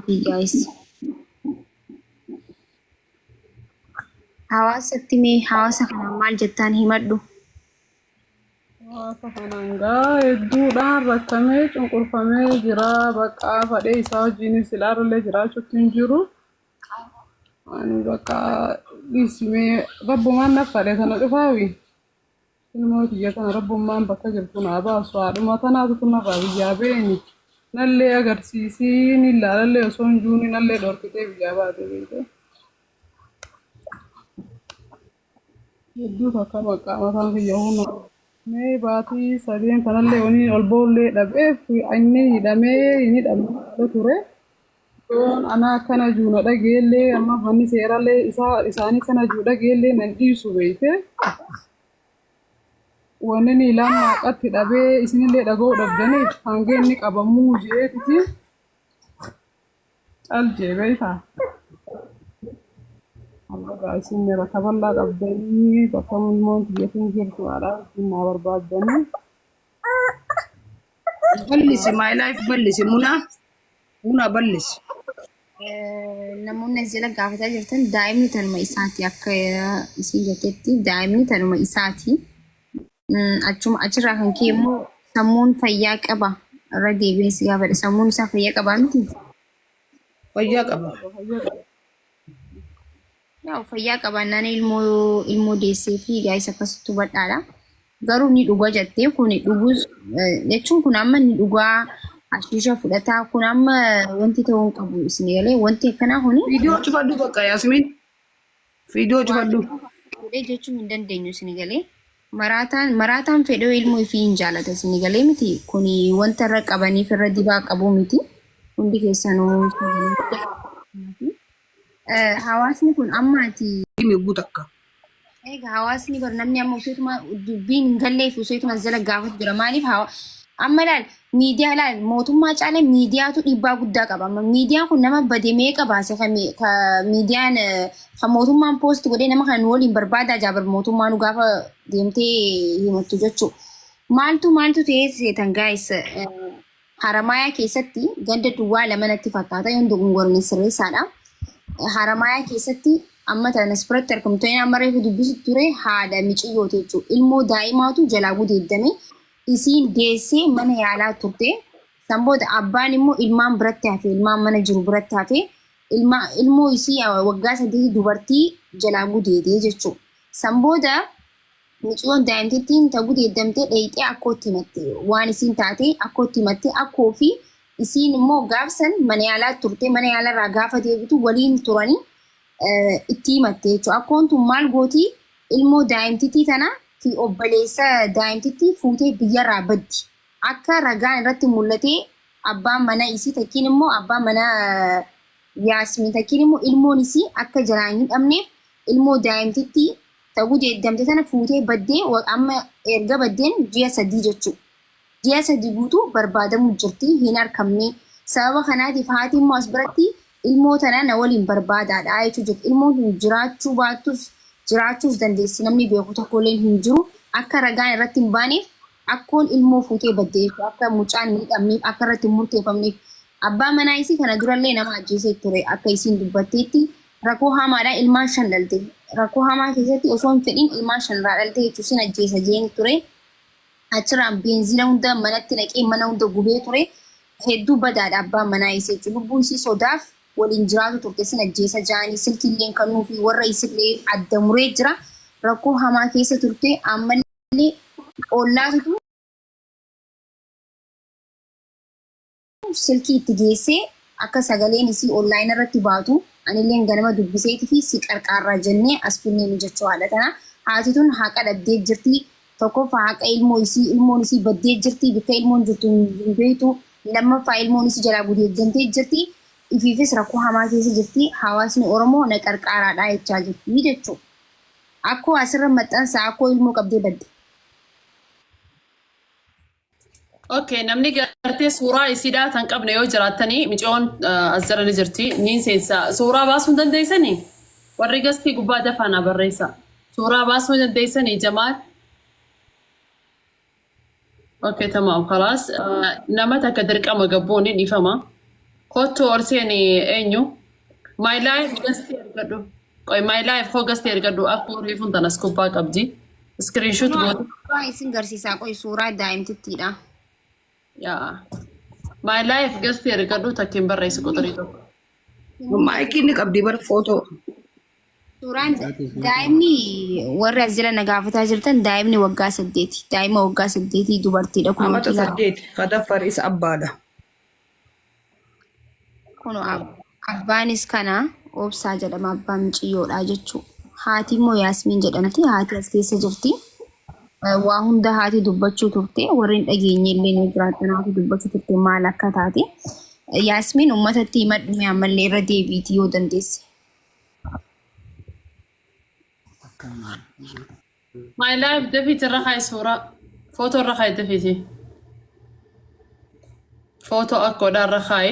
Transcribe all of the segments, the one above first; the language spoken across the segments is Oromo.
في جايز حواسة مي حواسة كان مال جتان himadhu Safanangaa hedduudhaan rakkamee cunqurfamee jira. Bakka fadhee isaa wajjinis ilaaluullee jiraachuutti hin jiru. Ani bakka dhiisimee rabbumaan naaf fadhee sana dhufaawi. Ilmoo kiyya kana rabbummaan bakka jirtu naa baasu. Haadhuma tanaatu narraa biyyaa beeni. Nallee agarsiisii ni ilaalallee osoo hin juuni nallee dhorkitee biyyaa baatee beekte. Hedduu takka bakka mataan kiyya humna. Mee baatii sadeen kanallee waliin ol boollee dhabeef inni hidhamee ture. Yoon ana akkana juuna dhageellee amma manni seerallee isaanii kana juu dhageellee nan dhiisu beekte. Wanni ni ilaalu waaqatti dhabee isinillee dhaga'uu dhabdaniif hangeen ni qabamuu jeetiti. Caljee beektaa. Allaga isin rakaballaa qabdanii bakka ilmoon biyyatiin jirtu haadha naa barbaadanii. Ballisi my life ballisi muna ballisi. namoonni jala gaafataa jirtan daa'imni tanuma isaati akka isin jettetti daa'imni tanuma isaati. Achuma achirraa kan ka'e immoo sammuun fayyaa qaba. Irra deebiin si gaafadha sammuun isaa fayyaa qabaa miti? Fayyaa qaba. Yaa fayyaa qabaannaan ilmoo deessee fi gaa'isa akkasitti hubadhaadha. Garuu ni dhugaa jettee kun dhuguus jechuun kun amma ni dhugaa ashiisha fudhataa kun amma wanti ta'uu hin qabu isin galee wanti akkanaa kuni. Viidiyoo cufadhu bakka Yaasmiin. Viidiyoo cufadhu. Fudhee jechuun hin dandeenyu isin galee. Maraataan fedhoo ilmoo ifii hin jaalata isin galee miti kun wanta irra qabaniif irra dibaa qabu miti. Hundi keessanuu hawaasni kun ammaati. Miiguu takka. Egaa hawaasni bar namni amma useetuma dubbiin hin gallee fi useetuma jala gaafatu jira maaliif amma laal miidiyaa laal mootummaa caalee miidiyaatu dhiibbaa guddaa qaba. Miidiyaan kun nama badee qabaase miidiyaan kan mootummaan poost godhee nama kan waliin barbaadaa jaabar mootummaa nu gaafa deemtee himattu jechuudha. Maaltu ta'ee seetan gaayis Haramayaa keessatti ganda duwwaa lama natti fakkaata yoon dogongorni sirreessaadha. Haramayaa keessatti amma tanas biratti argamtoonni amma reefu dubbisu ture haadha miciyyooti jechuudha. Ilmoo daa'imaatu jalaa gudeeddame isiin deessee mana yaalaa turte. Sanbooda abbaan immoo ilmaan biratti hafe ilmaan mana jiru biratti hafe ilmoo isii waggaa 8 dubartii jalaa gudeedee jechuudha. Sanbooda miciyyoon daa'imtittiin ta gudeeddamtee dheeyxee akkootti himatte waan isiin taate akkootti himatte akkoo fi isiin immoo gaafsan mana yaalaa turte mana yaalarraa gaafa deebitu waliin turanii itti himatte jechuudha. Akkoon tun maal gootii ilmoo daa'imtittii tana fi obboleessa daa'imtittii fuutee biyyarraa baddi. Akka ragaan irratti mul'atee abbaan mana isii takkiin immoo abbaan mana Yaasmiin takkiin immoo ilmoon isii akka jalaa hin hidhamneef ilmoo daa'imtittii ta'uu deeddamte tana fuutee baddee amma erga baddeen ji'a 3 jechuudha. Ji'a 3 guutuu barbaadamuu jirti hin argamne. Sababa kanaatiif haati immoo as biratti ilmoo tana na waliin barbaadaadha jechuudha. Ilmoon kun jiraachuu baattus jiraachuus dandeessi namni beeku tokkolleen hin jiru akka ragaan irratti hin baaneef akkoon ilmoo fuutee baddee akka mucaan hin hidhamneef akka irratti hin murteeffamneef abbaa manaa isii kana durallee nama ajjeesee ture akka isiin dubbatteetti rakkoo hamaadhaan ilmaan 5 dhalte. Rakkoo hamaa keessatti osoo hin fedhin ilmaan 5 irraa dhalte jechuun sin ajjeesa jeen ture. Achirraan beenzila hunda manatti naqee mana hunda gubee ture. Hedduu badaadha abbaan manaa isii jechuudha. Lubbuun isii sodaaf waliin jiraatu turte sin ajjeesa jaanii silkiillee kannuu fi warra isillee adda muree jira. Rakkoo hamaa keessa turte ammallee ollaatutu silkii itti geessee akka sagaleen isii onlaayinii irratti baatu anillee ganama dubbiseetii fi si qarqaarraa jennee as finnee mijachuu haadha tana. Haati tun haqa dhabdee jirti. Tokkoffaa haqa ilmoon isii baddee jirti bakka ilmoon jirtu hin beektu. Lammaffaa ilmoon isii jalaa gudeeddamtee jirti. Ifiifis rakkoo hamaa keessa jirti. Hawaasni Oromoo na qarqaaraadha jechaa jirti jechuudha. Akkoo asirra maxxansa akkoo ilmoo qabdee badde. Okay, namni gartee suuraa isiidhaa kan qabne yoo jiraattanii micoon as jala ni jirti. Niin seensa suuraa baasuu hin dandeessanii? Warri gastii gubbaa dafaana barreessa. Suuraa baasuu hin dandeessanii Jamaal? Okay, tamaam khalaas. Nama takka dirqama gabboon ni dhiifama. Kottu orseni enyu. My life gasti ergadu. Koi my life ho gasti ergadu akku rifun tanas kupa qabdi. Screenshot god. Suuraa isin garsiisaa qoy suuraa daa'imtittiidha. Yeah. My life gasti ergadu takkin barreessi qotorii tokko. Maayikii inni qabdi bar footoo. Suuraan daa'imni warri as jala na gaafataa jirtan daa'imni waggaa 8. Daa'ima waggaa 8 dubartiidha kun. Amata 8 kadaffaris abbaadha. Kun abbaanis kana obsaa jedhama abbaa miciyyoodha jechuudha. Haati immoo Yaasmiin jedhamti. Haati as keessa jirti. Waa hunda haati dubbachuu turte. Warri hin dhageenye illee ni jiraatan haati dubbachuu turte maal akka taate. Yaasmiin uummatatti himadhume ammallee irra deebiitii yoo dandeesse. My life defeat rahay sura. Photo rahay defeat. Photo akko dar rahay.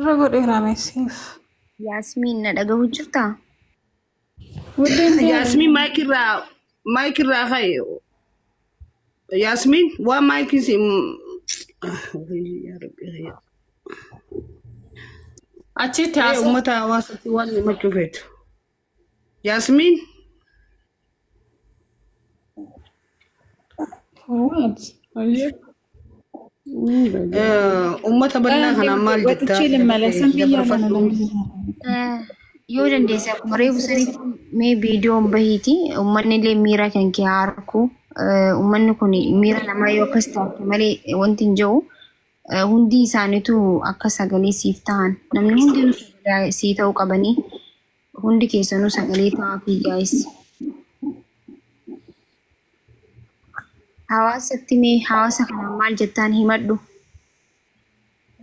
Rago dheeraamessiif. Yaasmiin na dhagahu jirtaa? Yasmin maayikirraa haye. Yasmin waa maayikisi. Achi taas. Uummata hawaasatti waan himachuu feetu. Yasmin. What? Ayyee. Uummata bal'aa kanaan maal jettaa? Yoo dandeesse akkuma reefu sanitti mee viidiyoon bahiiti uummanni illee miira kan kee harku uummanni kun miira namaa yoo akkas taate malee wanti hin jiru hundi isaaniitu akka sagalee siif ta'an namni hundi sii ta'uu qabanii hundi keessanuu sagalee ta'aa fi gaa'is. Hawaasatti mee hawaasa kanaan maal jettaan himadhu?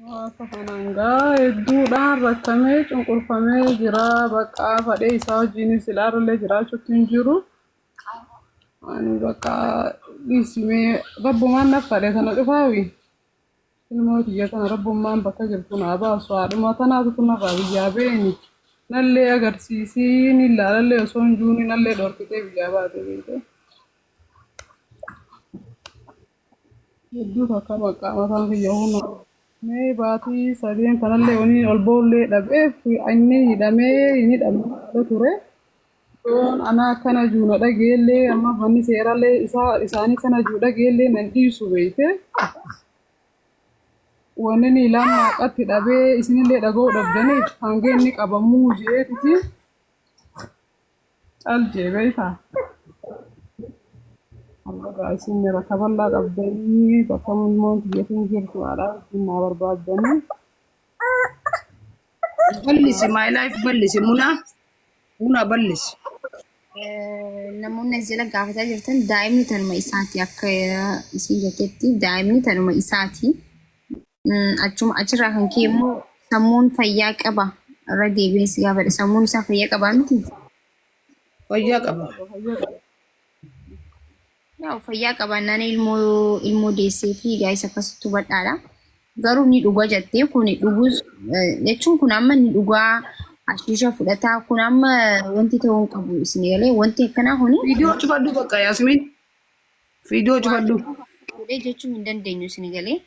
Hawaasa kanaan gaa hedduudhaan rakkamee cunqurfamee jira bakka fadhee isaa wajjinis ilaalulee jiraachuutti hin jiru. Ani bakka dhiisimee rabbumaan naaf fadhee kana dhufaawi. Ilmoo biyya kana rabbummaan bakka jirtu naa baasu haadhuma tanaatu kun nafaa biyyaa beeni. Nallee agarsiisii ni ilaalallee osoo hin juuni nallee dhorkitee biyyaa baate beekte. Hedduu takka bakka mataan kiyya humna. Mee baatii sadeen kanallee waniin ol boollee dhabeef inni hidhamee ture. Yoon ana akkana juu na dhageellee amma manni seerallee isaanii kana juu dhageellee nan dhiisu beekte. Wanni ni ilaalu haqatti dhabee isinillee dhaga'uu dhabdaniif hanga inni qabamuu jeetiti. Caljee beektaa. Allah isin rakka bal'aa qabdanii bakka immoo biyyatiin jirtu haadha naa barbaaddanii. Ballisi my life ballisi muna ballisi. Namoonni as jala gaafataa jirtan daa'imni tanuma isaati akka isin jettetti daa'imni tanuma isaati. Achirraa kan ka'e immoo sammuun fayyaa qaba irra deebiin si gaafadha sammuun isaa fayyaa qabaa miti? Fayyaa qaba. Yaa fayyaa qabannaan ilmoo deessee fi gaa'is akkasitti hubadhaadha. Garuu ni dhugaa jettee kun dhuguus jechuun kun amma ni dhugaa ashiisha fudhataa kun amma wanti ta'uu hin qabu isin galee wanti akkanaa kuni. Viidiyoo cufadhu bakka Yaasmin. Viidiyoo cufadhu. Jechuun hin dandeenyu isin galee.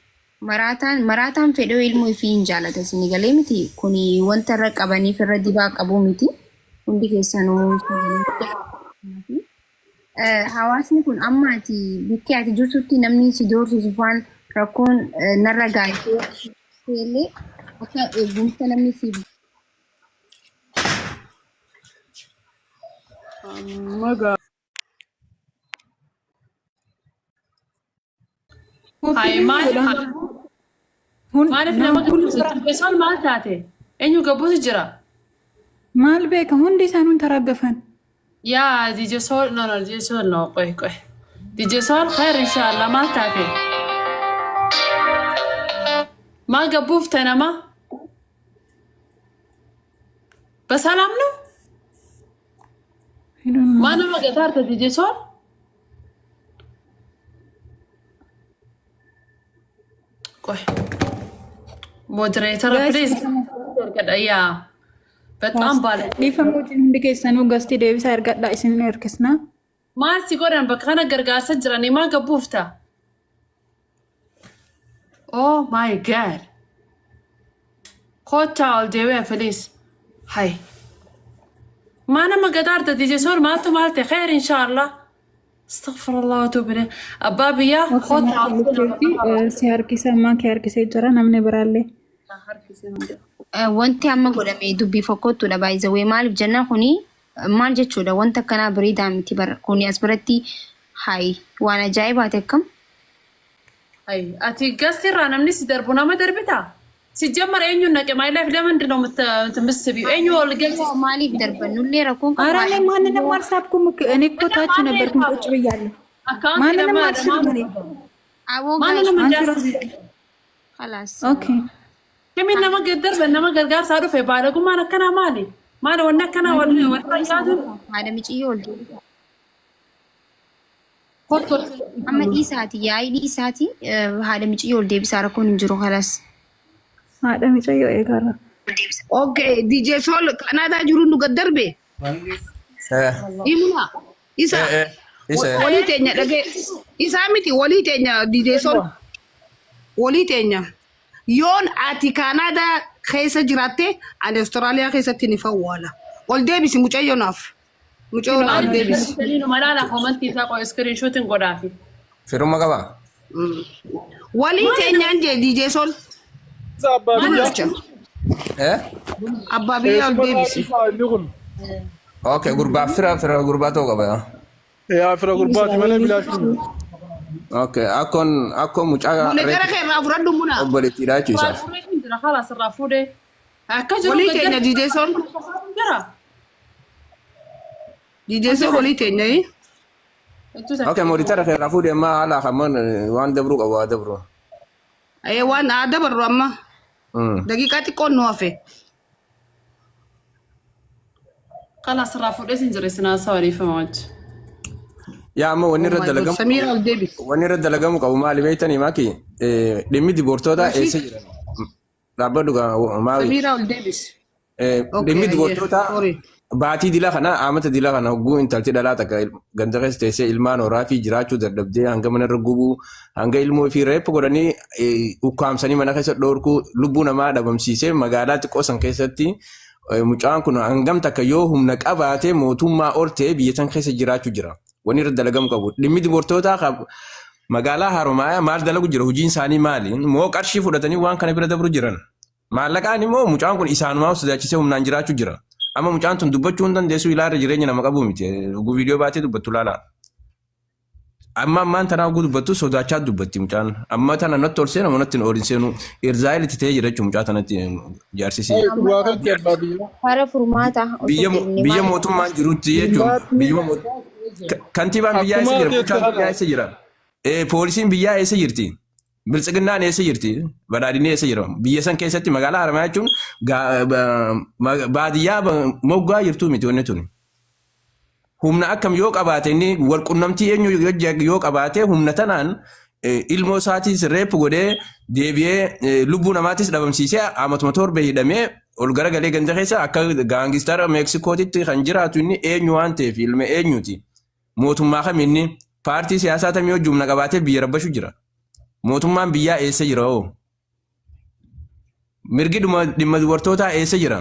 Maraataan fedhoo ilmoo fi hin jaalata isin galee miti kun wanta irra qabaniif irra dibaa qabu miti hundi keessanuu. Hawaasni kun amma ati bikkee ati jirtutti namni si doorsisu waan rakkoon narra gaa'ee akka eegumsa namni si Magaa. Maaliif nama gabbisuun maal taate? Eenyu gabbuutu jira? Maal beeka hundi isaanii taraggaafan. Yaa DJ Sol no DJ Sol no qoy. DJ Sol khair inshallah maal taate? Ma gabbuufte nama? Basalaam no? Ma nama gataarte DJ Sol? Qoy. Moderator please. Yeah. በጣም ባለ ዲፈሞችን ሁንዲ keessan gasti deebisa ergadha isin erkisna maal si godhan bakka kana gargaarsa jiranii maa gabbuufta Oh my god. Kota all the way فليس. هاي. ما أنا ما قدرت دي جسور مالته خير إن شاء الله. استغفر الله واتوب إليه. أبابي يا خوتا Si harkisa ammaa kee harkisee jira namni biraallee. wanti amma godhame dubbii fokkoottudha baay'isawee maaliif jennaan kuni maal jechuudha wanta akkanaa bareedaa miti bara kuni as biratti hayi waan ajaa'ibaati akkam. هاي أتي قصدي رانا منيس دربنا ما دربتها. سيجمر أينو نك ما يلاف لمن دنا متمسبي أينو ولا قصدي. maaliif darbannullee rakkoon Araalee maana nama WhatsApp kuma ani kotaachu na barkum qochi biyyaalle. أكان Maana كده nama ما WhatsApp mani. awoo ما أنا gaayis لما جالس. خلاص كم إنما قدر بينما قرقار صاروا في بالكم ما نكنا مالي. ما لو نكنا ولا haadha miiciyyoo ol amma dhiisaati yaa'ii dhiisaati haadha miiciyyoo ol deebisaa rakkoon hin jiru خلاص. Haadha micayyoo eegarra. Okay, DJ Sol Canada jiru nu gaddarbe. Imuna. Isa. Walii teenya dhage. Isa miti walii teenya DJ Sol. Walii teenya. Yoon ati Canada keessa jiraatte ani Australia keessatti ni fawwaala. Ol deebisi mucayyoo naaf. Mucayyoo naaf deebisi. سلينو ملالا كومنتي تاكو سكرين شوتين قدافي. Firuma qaba. Walii teenyaan jee DJ Sol. Abbaa biyyaa ol deebisi. Okay, fira gurbaa ta'uu qaba. يا فرا غربات مالي بلاش Okay, akkon mucaa Gara keerraa fudhadhu muna. obboleetti hidhachuu isaaf. خلاص الرافودة. أكجرو Walii teenya DJ Sol. جرا. DJ Sol walii teenya. Okay, mooditara keerraa fuudhee ammaa haala hamman waan dabruu qabu waa dabru. Waan aadaa barru amma. Daqiiqaa xiqqoon nu hafe. خلاص الرافودة سنجري سنا سوالي فماج. Yaa amma wanni irra dalagamu Samiira ol deebisi. wanni irra dalagamu qabu maali beektanii maaki dhimmi diboortoota eessa jiran dhaabbadhu maali Samiira ol deebisi. dhimmi diboortoota Sorry. baatii dila kana amata dila kana hogguu intalti dhalaa takka ganda keessa teessee ilmaan horaa fi jiraachuu dadhabdee hanga mana irra gubuu hanga ilmoo fi reeffa godhanii ukkaamsanii mana keessa dhoorkuu lubbuu namaa dhabamsiisee magaalaa xiqqoo san keessatti mucaan kun hangam takka yoo humna qabaatee mootummaa ol ta'ee biyya san keessa jiraachuu jira. Wanni irra dalagamu qabu. Dhimmi diboortoota magaalaa Haromaayaa maal dalagu jira hojiin isaanii maali? Moo qarshii fudhatanii waan kana bira dabru jiran. Maallaqaan immoo mucaan kun isaanumaa sodaachisee humnaan jiraachuu jira. Amma mucaan tun dubbachuu hin dandeessu ilaala jireenya nama qabu miti. Viidiyoo baatee dubbattu laala. Amma ammaan tanaa oguu dubbattu sodaachaa dubbatti mucaan. Amma tana natti ol seena natti ol hin seenu. Irzaayil itti ta'ee jira jechuun mucaa tanatti jaarsisee. Hara furmaata Biyya mootummaan jirutti jechuun kantiibaan biyyaa eessa jira? Bulchaan biyyaa eessa jira? Poolisiin biyyaa eessa jirti? Biltsiginnaan eessa jirti? Badhaadhinni eessa jira? Biyya san keessatti magaalaa Haramayaa jechuun baadiyyaa moggaa jirtu miti wanni tuni. Humna akkam yoo qabaate inni wal qunnamtii eenyu yoo qabaate humna tanaan ilmoo isaatis reepu godhee deebi'ee lubbuu namaatis dhabamsiisee amatuma torbe hidhamee ol garagalee ganda keessa akka gaangistara Meeksikootitti kan jiraatu inni eenyu waan ta'eef ilma eenyuti. Mootummaa kaminni paartii siyaasaa tamii hojii humna qabaatee biyya rabbashu jira. Mootummaan biyyaa eessa jira hoo? Mirgi dhimma dubartootaa eessa jira?